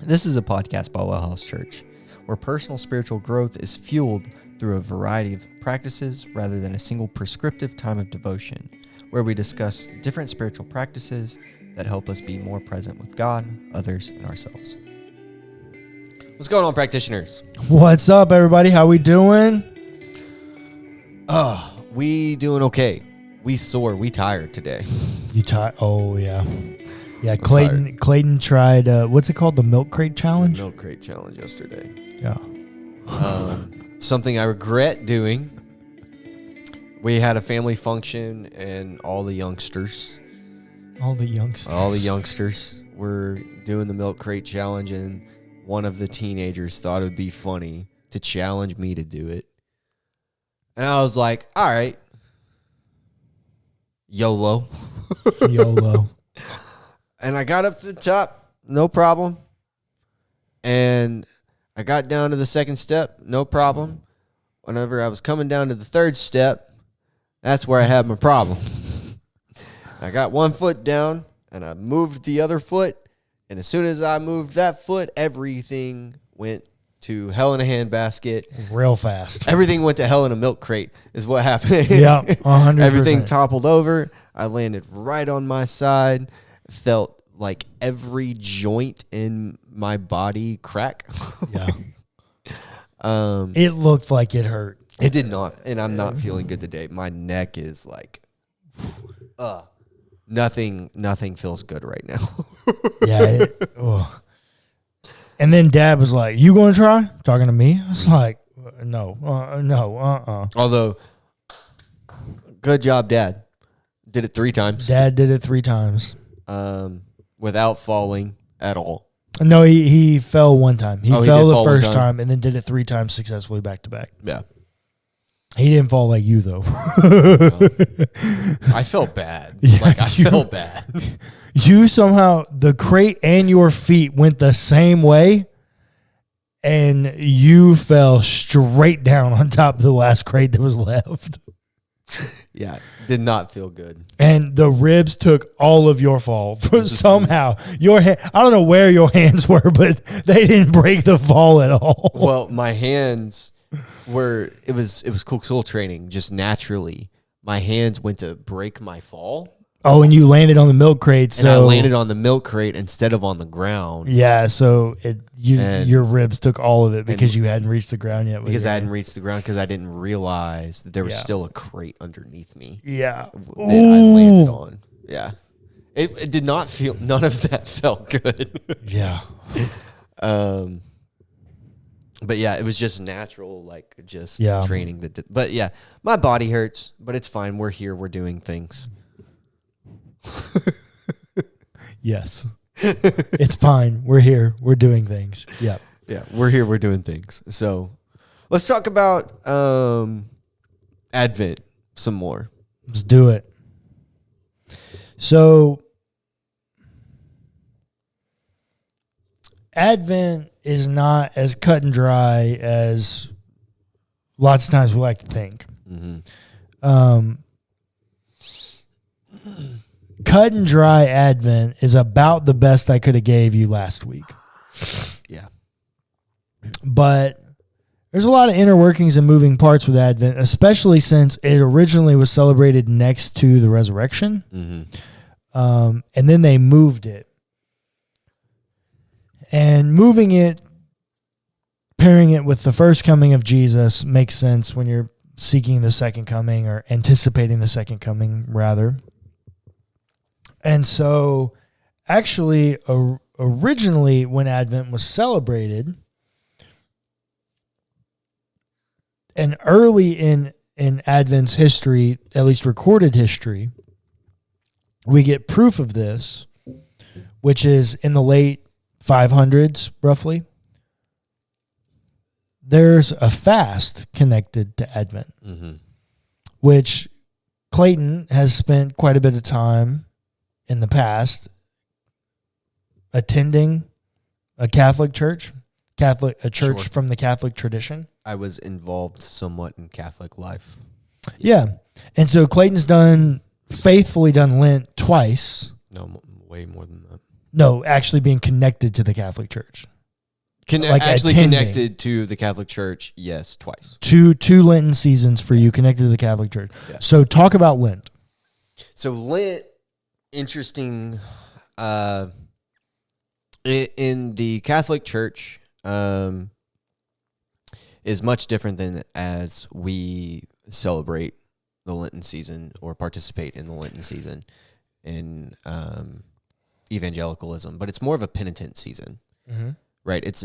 This is a podcast by WellHouse Church, where personal spiritual growth is fueled through a variety of practices rather than a single prescriptive time of devotion, where we discuss different spiritual practices that help us be more present with God, others, and ourselves. What's going on, practitioners? What's up, everybody? How we doing? We doing okay. We sore. We tired today. You tired? Oh, yeah. Yeah, tired. Clayton tried, what's it called? The milk crate challenge? Milk crate challenge yesterday. Yeah. Something I regret doing. We had a family function and all the youngsters were doing the milk crate challenge, and one of the teenagers thought it would be funny to challenge me to do it. And I was like, all right, YOLO. YOLO. And I got up to the top, no problem. And I got down to the second step, no problem. Whenever I was coming down to the third step, that's where I had my problem. I got one foot down, and I moved the other foot. And as soon as I moved that foot, everything went to hell in a handbasket. Real fast. Everything went to hell in a milk crate is what happened. Yeah, 100%. Everything toppled over. I landed right on my side. Felt like every joint in my body crack. Yeah. It looked like it hurt. It did not, and I'm not feeling good today. My neck is like, nothing feels good right now. Yeah. And then Dad was like, "You going to try?" Talking to me. I was like, "No. Although, good job, Dad. Did it 3 times. Dad did it 3 times. Without falling at all. No, he fell one time. He fell fell the first time and then did it 3 times successfully back to back. Yeah. He didn't fall like you, though. I felt bad. Yeah, I felt bad. You somehow, the crate and your feet went the same way, and you fell straight down on top of the last crate that was left. Yeah, did not feel good. And the ribs took all of your fall. Somehow, your hand, I don't know where your hands were, but they didn't break the fall at all. Well, my hands were, it was cool soul training, just naturally. My hands went to break my fall. Oh, and you landed on the milk crate. And I landed on the milk crate instead of on the ground. Yeah, so your ribs took all of it because you hadn't reached the ground yet. Because I hadn't reached the ground because I didn't realize that there was still a crate underneath me. Yeah. That I landed on. Yeah. It did not feel, none of that felt good. Yeah. But yeah, it was just natural, training. But yeah, my body hurts, but it's fine. We're here. We're doing things. Yes. It's fine. We're here. We're doing things. Yep. Yeah, we're here. We're doing things. So let's talk about Advent some more. Let's do it. So Advent is not as cut and dry as lots of times we like to think. Mm-hmm. Cut and dry Advent is about the best I could have gave you last week. Yeah. But there's a lot of inner workings and moving parts with Advent, especially since it originally was celebrated next to the resurrection. Mm-hmm. And then they moved it. And moving it, pairing it with the first coming of Jesus makes sense when you're seeking the second coming or anticipating the second coming, rather. And so, actually, originally when Advent was celebrated, and early in Advent's history, at least recorded history, we get proof of this, which is in the late 500s, roughly. There's a fast connected to Advent, which Clayton has spent quite a bit of time in the past attending a Catholic church a church Sure. from the Catholic tradition. I was involved somewhat in Catholic life. Yeah. And so Clayton's faithfully done Lent twice. No, way more than that. No, actually being connected to the Catholic Church. Actually attending. connected to the Catholic Church, yes, twice. Two Lenten seasons for you connected to the Catholic Church. Yeah. So talk about Lent. So Lent, interesting. In the Catholic Church, is much different than as we celebrate the Lenten season or participate in the Lenten season in evangelicalism. But it's more of a penitent season, right? It's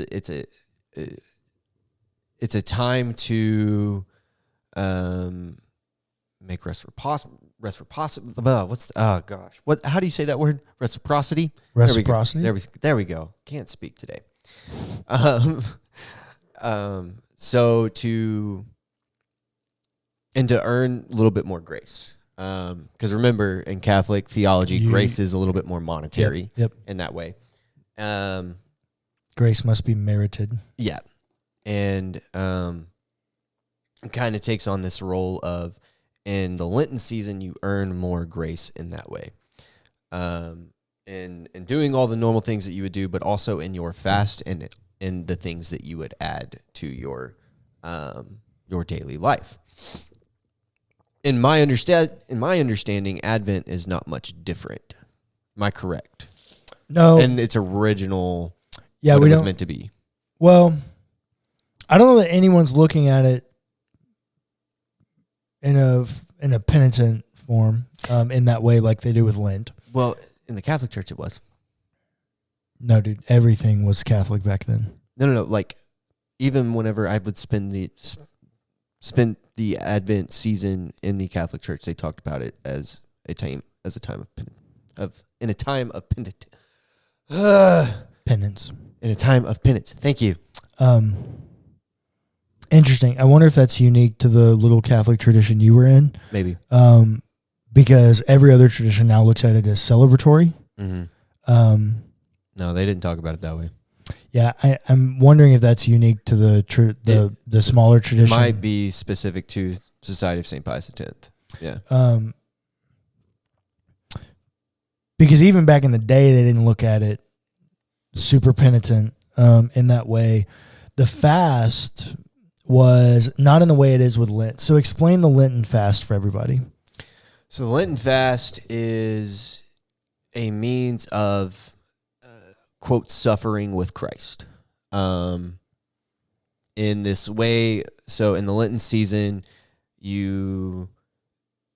a time to make reciprocity. How do you say that word? Reciprocity. Reciprocity. There we go. Can't speak today. So to earn a little bit more grace. Because remember, in Catholic theology, grace is a little bit more monetary in that way. Grace must be merited. Yeah. And it kind of takes on this role of, in the Lenten season, you earn more grace in that way. In doing all the normal things that you would do, but also in your fast and in the things that you would add to your daily life. In my understanding, Advent is not much different. Am I correct? No. And it's original. Yeah, what we it was don't meant to be. Well, I don't know that anyone's looking at it in a penitent form, in that way, like they do with Lent. Well, in the Catholic Church, it was. No, dude, everything was Catholic back then. No. Like, even whenever I would spend the Advent season in the Catholic Church, they talked about it as a time of penance. Penance. In a time of penance. Thank you. Interesting. I wonder if that's unique to the little Catholic tradition you were in. Maybe. Because every other tradition now looks at it as celebratory. Mm-hmm. No, they didn't talk about it that way. Yeah, I'm wondering if that's unique to the smaller tradition. It might be specific to Society of St. Pius X. Yeah. Because even back in the day, they didn't look at it super penitent in that way. The fast was not in the way it is with Lent. So explain the Lenten fast for everybody. So the Lenten fast is a means of, quote, suffering with Christ. In this way, so in the Lenten season, in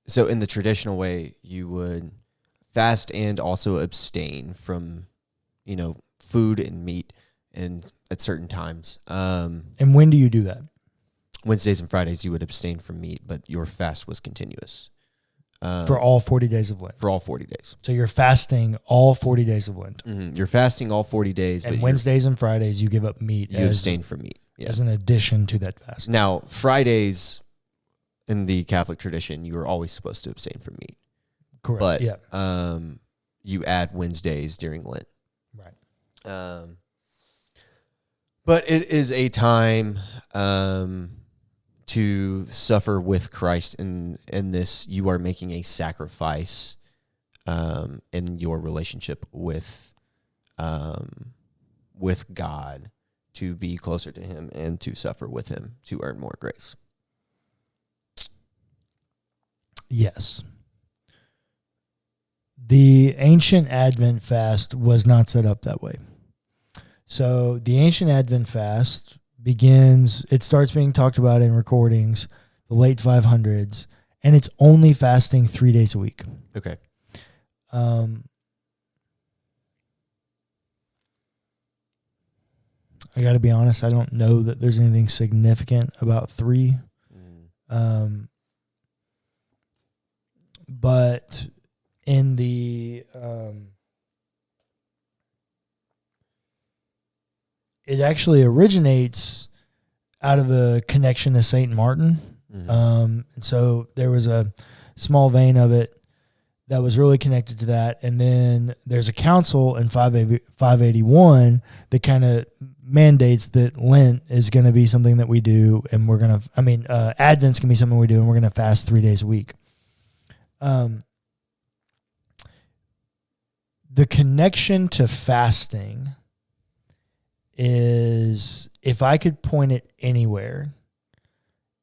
the traditional way, you would fast and also abstain from, food and meat and at certain times. And when do you do that? Wednesdays and Fridays, you would abstain from meat, but your fast was continuous. For all 40 days of Lent. For all 40 days. So you're fasting all 40 days of Lent. Mm-hmm. You're fasting all 40 days. And Wednesdays and Fridays, you give up meat. You abstain from meat. Yeah. As an addition to that fast. Now, Fridays in the Catholic tradition, you are always supposed to abstain from meat. Correct. But yeah. You add Wednesdays during Lent. Right. But it is a time to suffer with Christ. In this, you are making a sacrifice in your relationship with God to be closer to Him and to suffer with Him to earn more grace. Yes. The ancient Advent fast was not set up that way. So the ancient Advent fast it starts being talked about in recordings, the late 500s, and it's only fasting 3 days a week. Okay. I got to be honest, I don't know that there's anything significant about 3. But in the it actually originates out of a connection to Saint Martin. Mm-hmm. And so there was a small vein of it that was really connected to that. And then there's a council in 581 that kind of mandates that Lent is going to be something that we do, and we're going to, Advent's going to be something we do, and we're going to fast 3 days a week. The connection to fasting is, if I could point it anywhere,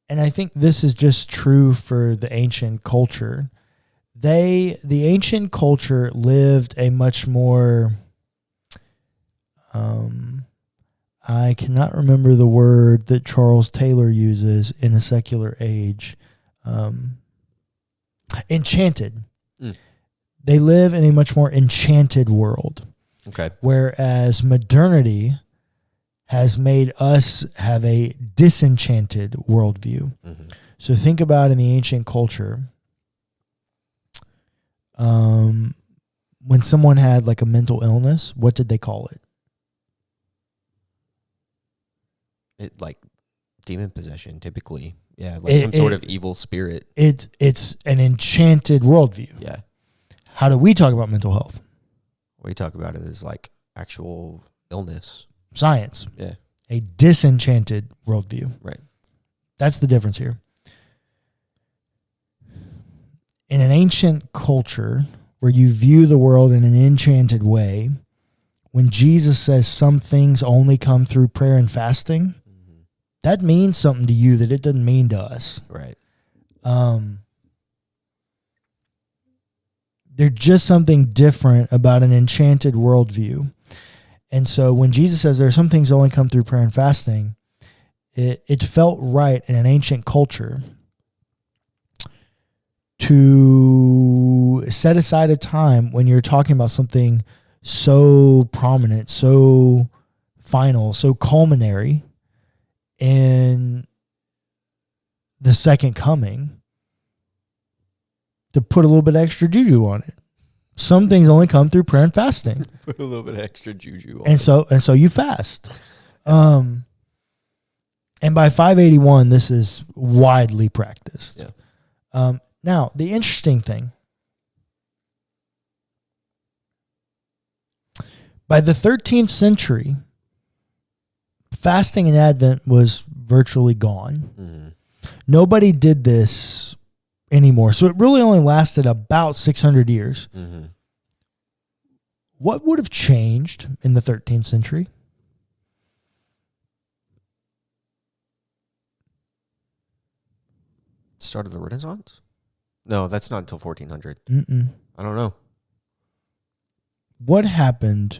and I think this is just true for the ancient culture, the ancient culture lived a much more, I cannot remember the word that Charles Taylor uses in a secular age, enchanted. They live in a much more enchanted world. Okay. Whereas modernity has made us have a disenchanted worldview. Mm-hmm. So think about in the ancient culture, when someone had like a mental illness, what did they call it? It like demon possession, typically. Yeah, like some sort of evil spirit. It's an enchanted worldview. Yeah. How do we talk about mental health? We talk about it as like actual illness. Science. Yeah. A disenchanted worldview. Right. That's the difference here. In an ancient culture where you view the world in an enchanted way, when Jesus says some things only come through prayer and fasting, that means something to you that it doesn't mean to us. Right. There's just something different about an enchanted worldview. And so when Jesus says there are some things that only come through prayer and fasting, it felt right in an ancient culture to set aside a time when you're talking about something so prominent, so final, so culminary in the second coming, to put a little bit extra juju on it. Some things only come through prayer and fasting. Put a little bit of extra juju on it. And so you fast. And by 581, this is widely practiced. Yeah. Now, the interesting thing, by the 13th century, fasting in Advent was virtually gone. Mm-hmm. Nobody did this anymore. So it really only lasted about 600 years. Mm-hmm. What would have changed in the 13th century? Start of the Renaissance? No, that's not until 1400. I don't know. What happened?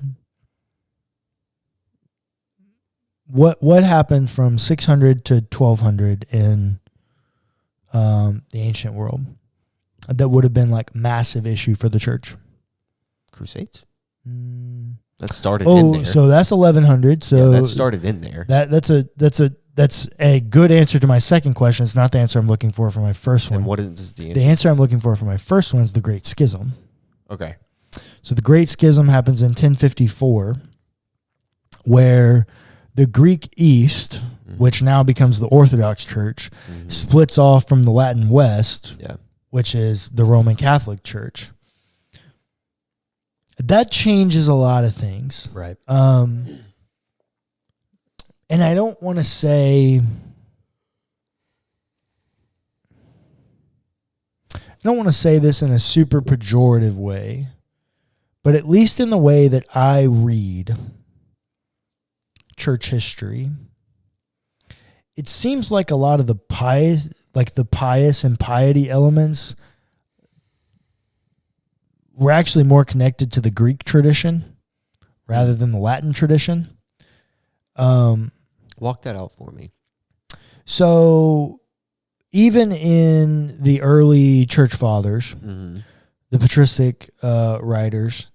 What happened from 600 to 1200 in the ancient world that would have been like massive issue for the church? Crusades? That started in there. So that's 1100. So yeah, that started in there. That's a good answer to my second question. It's not the answer I'm looking for my first one. And what is the answer? The answer I'm looking for my first one is the Great Schism. Okay. So the Great Schism happens in 1054, where the Greek East, which now becomes the Orthodox Church, splits off from the Latin West, which is the Roman Catholic Church. That changes a lot of things. Right. And I don't want to say, this in a super pejorative way, but at least in the way that I read church history, it seems like a lot of the pious and piety elements were actually more connected to the Greek tradition rather than the Latin tradition. Walk that out for me. So even in the early church fathers, the patristic writers,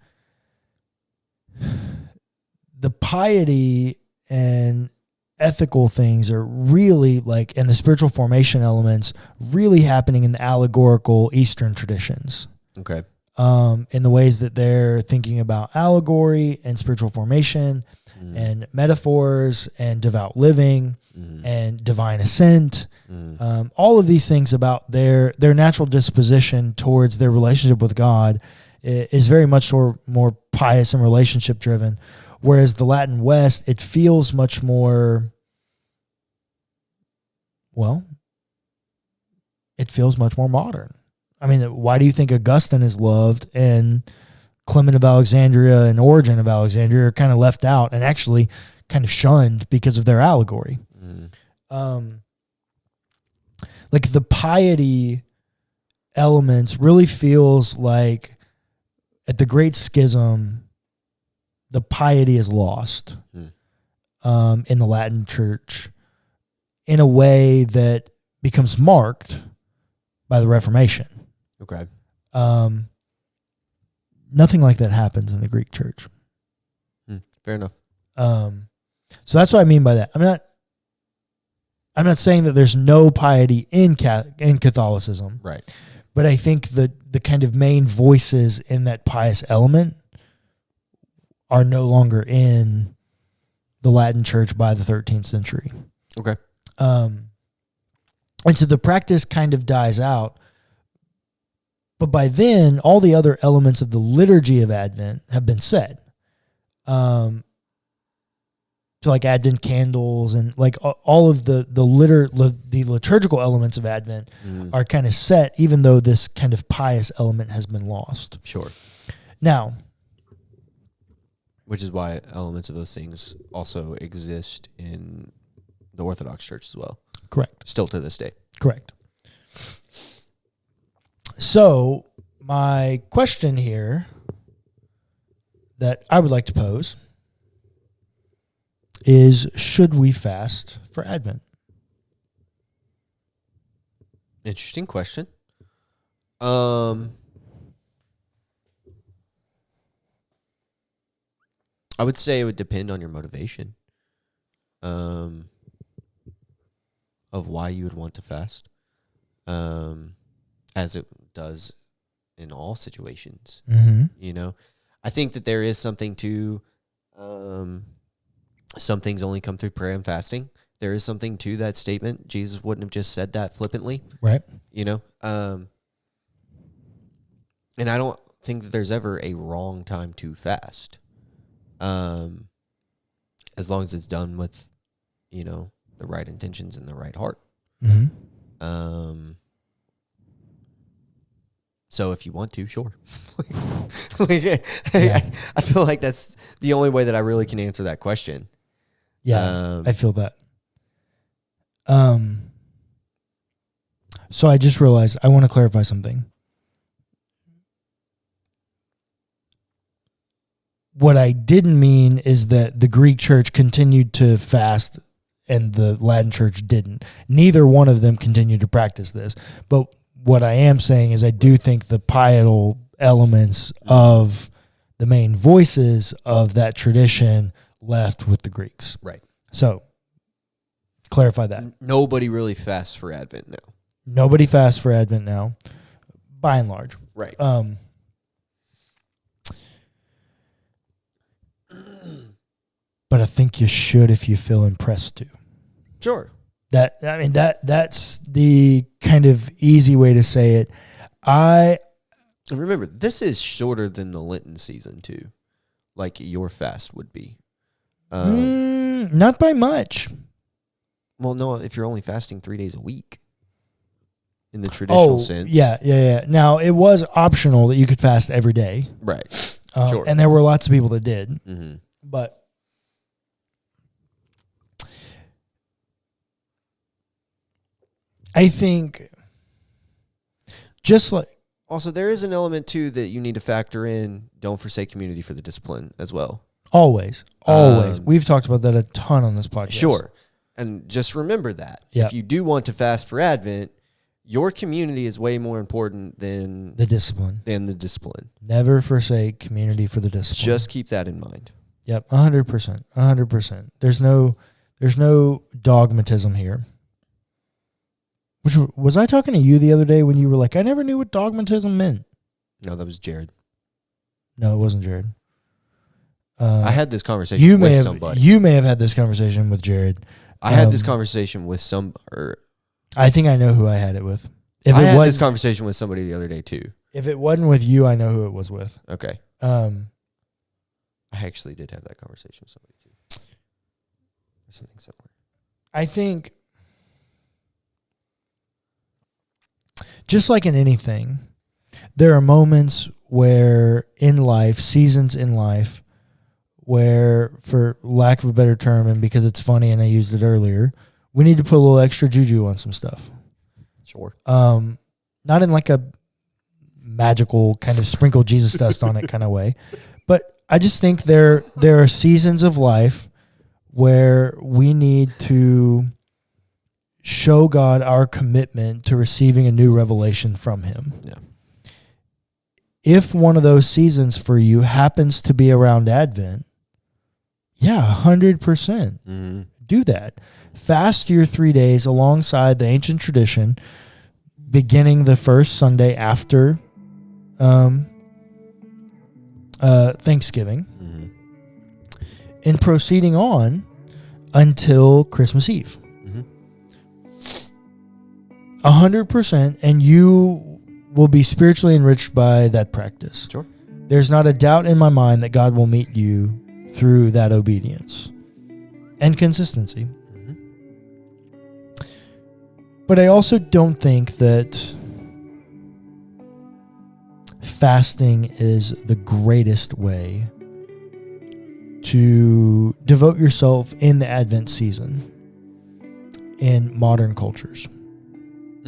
the piety and ethical things are really and the spiritual formation elements really happening in the allegorical Eastern traditions. Okay. In the ways that they're thinking about allegory and spiritual formation and metaphors and devout living and divine ascent All of these things about their natural disposition towards their relationship with God is very much more pious and relationship driven, whereas the Latin West, it feels much more, well, it feels much more modern. I mean, why do you think Augustine is loved and Clement of Alexandria and Origen of Alexandria are kind of left out and actually kind of shunned because of their allegory? Like the piety elements really feels like at the Great Schism, the piety is lost in the Latin Church in a way that becomes marked by the Reformation. Okay. Nothing like that happens in the Greek Church. Fair enough. So that's what I mean by that. I'm not saying that there's no piety in Catholicism. Right. But I think the kind of main voices in that pious element are no longer in the Latin Church by the 13th century. Okay. And so the practice kind of dies out. But by then, all the other elements of the liturgy of Advent have been said. So like Advent candles and like all of the liturgical elements of Advent are kind of set, even though this kind of pious element has been lost. Sure. Now, which is why elements of those things also exist in the Orthodox Church as well. Correct. Still to this day. Correct. So my question here that I would like to pose is, should we fast for Advent? Interesting question. I would say it would depend on your motivation of why you would want to fast, as it does in all situations. You know, I think that there is something to some things only come through prayer and fasting. There is something to that statement. Jesus wouldn't have just said that flippantly. Right. You know? And I don't think that there's ever a wrong time to fast. As long as it's done with, you know, the right intentions and the right heart. So if you want to, sure. I feel like that's the only way that I really can answer that question. Yeah, I feel that. So I just realized I want to clarify something. What I didn't mean is that the Greek church continued to fast and the Latin church didn't. Neither one of them continued to practice this. But what I am saying is I do think the pietal elements of the main voices of that tradition left with the Greeks. Right. So, clarify that. Nobody really fasts for Advent now. Nobody fasts for Advent now, by and large. Right. But I think you should if you feel impressed to. Sure. That's the kind of easy way to say it. And remember, this is shorter than the Lenten season too, like your fast would be. Not by much. Well, no, if you're only fasting 3 days a week in the traditional sense. Yeah. Now, it was optional that you could fast every day. Right. Sure. And there were lots of people that did. Mm-hmm. But I think just like... Also, there is an element, too, that you need to factor in. Don't forsake community for the discipline as well. Always. We've talked about that a ton on this podcast. Sure. And just remember that. Yep. If you do want to fast for Advent, your community is way more important than the discipline. Never forsake community for the discipline. Just keep that in mind. Yep, 100%. 100%. There's no dogmatism here. Which, was I talking to you the other day when you were like, I never knew what dogmatism meant? No, that was Jared. No, it wasn't Jared. I had this conversation with somebody. You may have had this conversation with Jared. I had this conversation with I think I know who I had it with. If I it had was, this conversation with somebody the other day too. if it wasn't with you, I know who it was with. Okay. I actually did have that conversation with somebody too. Or something similar. I think, just like in anything, there are moments where in life, seasons in life, where, for lack of a better term, and because it's funny and I used it earlier, we need to put a little extra juju on some stuff. Sure. Not in like a magical kind of sprinkle Jesus dust on it kind of way, but I just think there are seasons of life where we need to show God our commitment to receiving a new revelation from him. Yeah. If one of those seasons for you happens to be around Advent, 100% do that. Fast your 3 days alongside the ancient tradition, beginning the first Sunday after Thanksgiving, and proceeding on until Christmas Eve. 100%, and you will be spiritually enriched by that practice. Sure. There's not a doubt in my mind that God will meet you through that obedience and consistency. But I also don't think that fasting is the greatest way to devote yourself in the Advent season in modern cultures.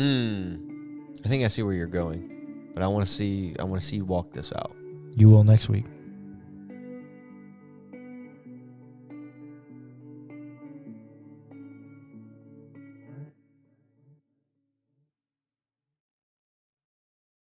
I think I see where you're going, but I want to see you walk this out. You will next week.